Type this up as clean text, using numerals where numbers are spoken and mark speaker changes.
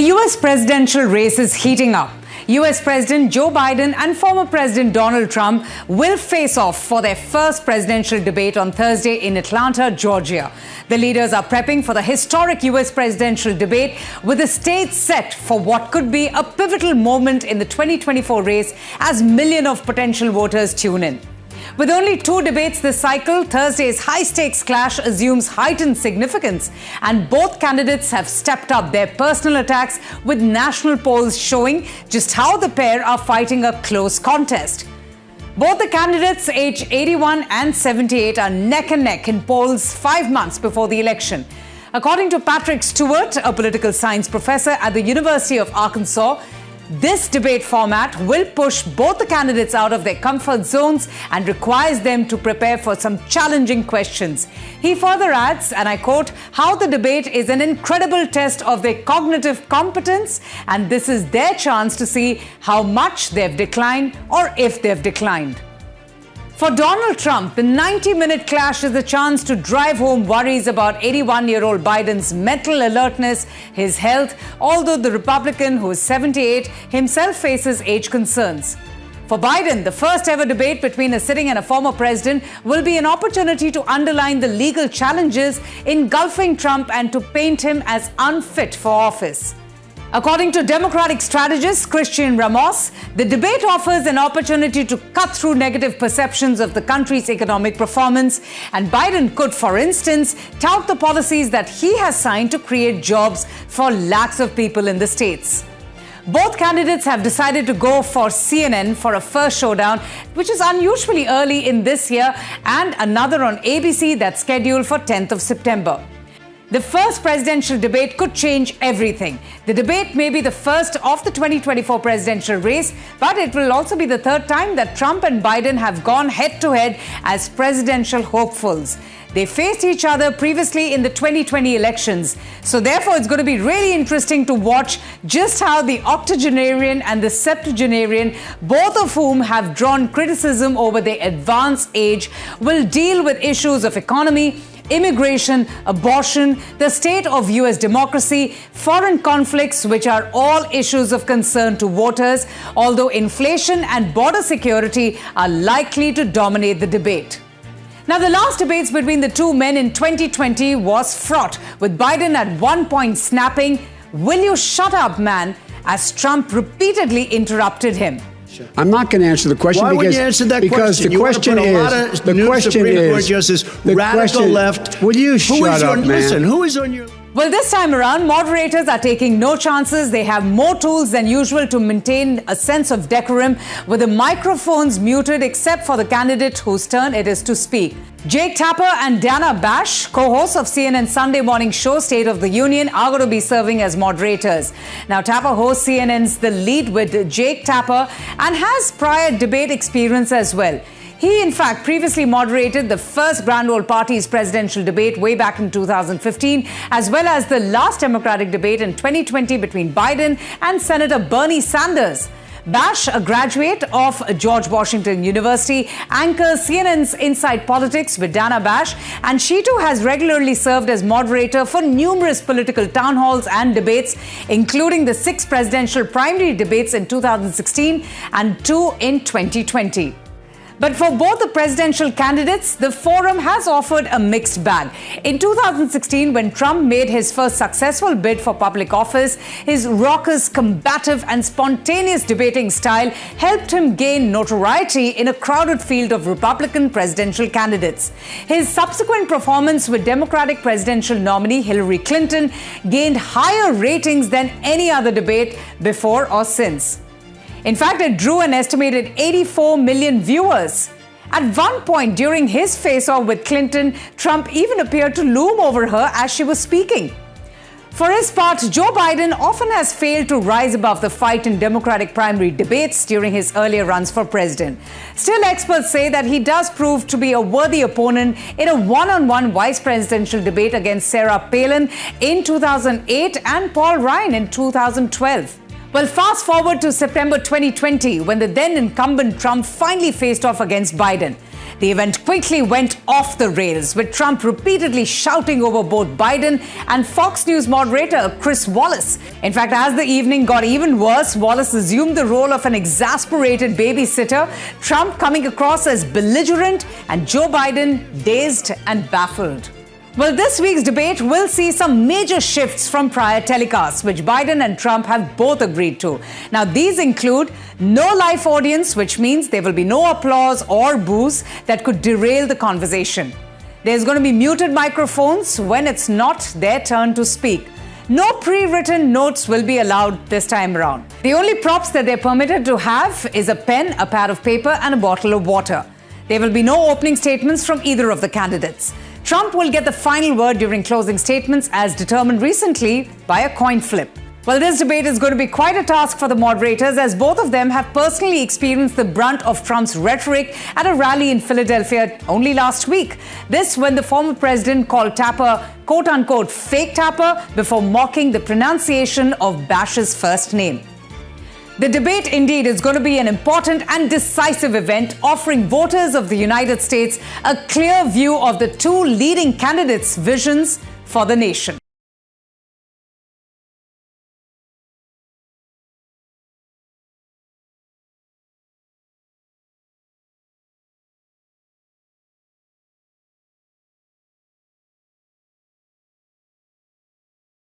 Speaker 1: The US presidential race is heating up. US President Joe Biden and former President Donald Trump will face off for their first presidential debate on Thursday in Atlanta, Georgia. The leaders are prepping for the historic US presidential debate, with the stage set for what could be a pivotal moment in the 2024 race as millions of potential voters tune in. With only 2 debates this cycle, Thursday's high-stakes clash assumes heightened significance, and both candidates have stepped up their personal attacks, with national polls showing just how the pair are fighting a close contest. Both the candidates, aged 81 and 78, are neck and neck in polls 5 months before the election. According to Patrick Stewart, a political science professor at the University of Arkansas, this debate format will push both the candidates out of their comfort zones and requires them to prepare for some challenging questions. He further adds, and I quote, "How the debate is an incredible test of their cognitive competence, and this is their chance to see how much they've declined or if they've declined." For Donald Trump, the 90-minute clash is a chance to drive home worries about 81-year-old Biden's mental alertness, his health, although the Republican, who is 78, himself faces age concerns. For Biden, the first ever debate between a sitting and a former president will be an opportunity to underline the legal challenges engulfing Trump and to paint him as unfit for office. According to Democratic strategist Christian Ramos, the debate offers an opportunity to cut through negative perceptions of the country's economic performance, and Biden could, for instance, tout the policies that he has signed to create jobs for lakhs of people in the states. Both candidates have decided to go for CNN for a first showdown, which is unusually early in this year, and another on ABC that's scheduled for 10th of September. The first presidential debate could change everything. The debate may be the first of the 2024 presidential race, but it will also be the third time that Trump and Biden have gone head-to-head as presidential hopefuls. They faced each other previously in the 2020 elections. So therefore, it's going to be really interesting to watch just how the octogenarian and the septuagenarian, both of whom have drawn criticism over their advanced age, will deal with issues of economy, immigration, abortion, the state of US democracy, foreign conflicts, which are all issues of concern to voters, although inflation and border security are likely to dominate the debate. Now, the last debates between the two men in 2020 was fraught, with Biden at one point snapping, "Will you shut up, man?" as Trump repeatedly interrupted him.
Speaker 2: I'm not going to answer the question.
Speaker 3: Why would you answer that question?
Speaker 2: The question is, the question is,
Speaker 3: radical left.
Speaker 2: Will you shut up, man?
Speaker 3: Listen, who is on your...
Speaker 1: Well, this time around, moderators are taking no chances. They have more tools than usual to maintain a sense of decorum, with the microphones muted except for the candidate whose turn it is to speak. Jake Tapper and Dana Bash, co-hosts of CNN's Sunday morning show State of the Union, are going to be serving as moderators. Now, Tapper hosts CNN's The Lead with Jake Tapper and has prior debate experience as well. He, in fact, previously moderated the first Grand Old Party's presidential debate way back in 2015, as well as the last Democratic debate in 2020 between Biden and Senator Bernie Sanders. Bash, a graduate of George Washington University, anchors CNN's Inside Politics with Dana Bash, and she too has regularly served as moderator for numerous political town halls and debates, including the 6 presidential primary debates in 2016 and 2 in 2020. But for both the presidential candidates, the forum has offered a mixed bag. In 2016, when Trump made his first successful bid for public office, his raucous, combative and spontaneous debating style helped him gain notoriety in a crowded field of Republican presidential candidates. His subsequent performance with Democratic presidential nominee Hillary Clinton gained higher ratings than any other debate before or since. In fact, it drew an estimated 84 million viewers. At one point during his face-off with Clinton, Trump even appeared to loom over her as she was speaking. For his part, Joe Biden often has failed to rise above the fight in Democratic primary debates during his earlier runs for president. Still, experts say that he does prove to be a worthy opponent in a one-on-one vice presidential debate against Sarah Palin in 2008 and Paul Ryan in 2012. Well, fast forward to September 2020, when the then incumbent Trump finally faced off against Biden. The event quickly went off the rails, with Trump repeatedly shouting over both Biden and Fox News moderator Chris Wallace. In fact, as the evening got even worse, Wallace assumed the role of an exasperated babysitter, Trump coming across as belligerent and Joe Biden dazed and baffled. Well, this week's debate will see some major shifts from prior telecasts, which Biden and Trump have both agreed to. Now, these include no live audience, which means there will be no applause or boos that could derail the conversation. There's going to be muted microphones when it's not their turn to speak. No pre-written notes will be allowed this time around. The only props that they're permitted to have is a pen, a pad of paper, and a bottle of water. There will be no opening statements from either of the candidates. Trump will get the final word during closing statements, as determined recently by a coin flip. Well, this debate is going to be quite a task for the moderators, as both of them have personally experienced the brunt of Trump's rhetoric at a rally in Philadelphia only last week. This when the former president called Tapper, quote-unquote, fake Tapper, before mocking the pronunciation of Bash's first name. The debate indeed is going to be an important and decisive event, offering voters of the United States a clear view of the two leading candidates' visions for the nation.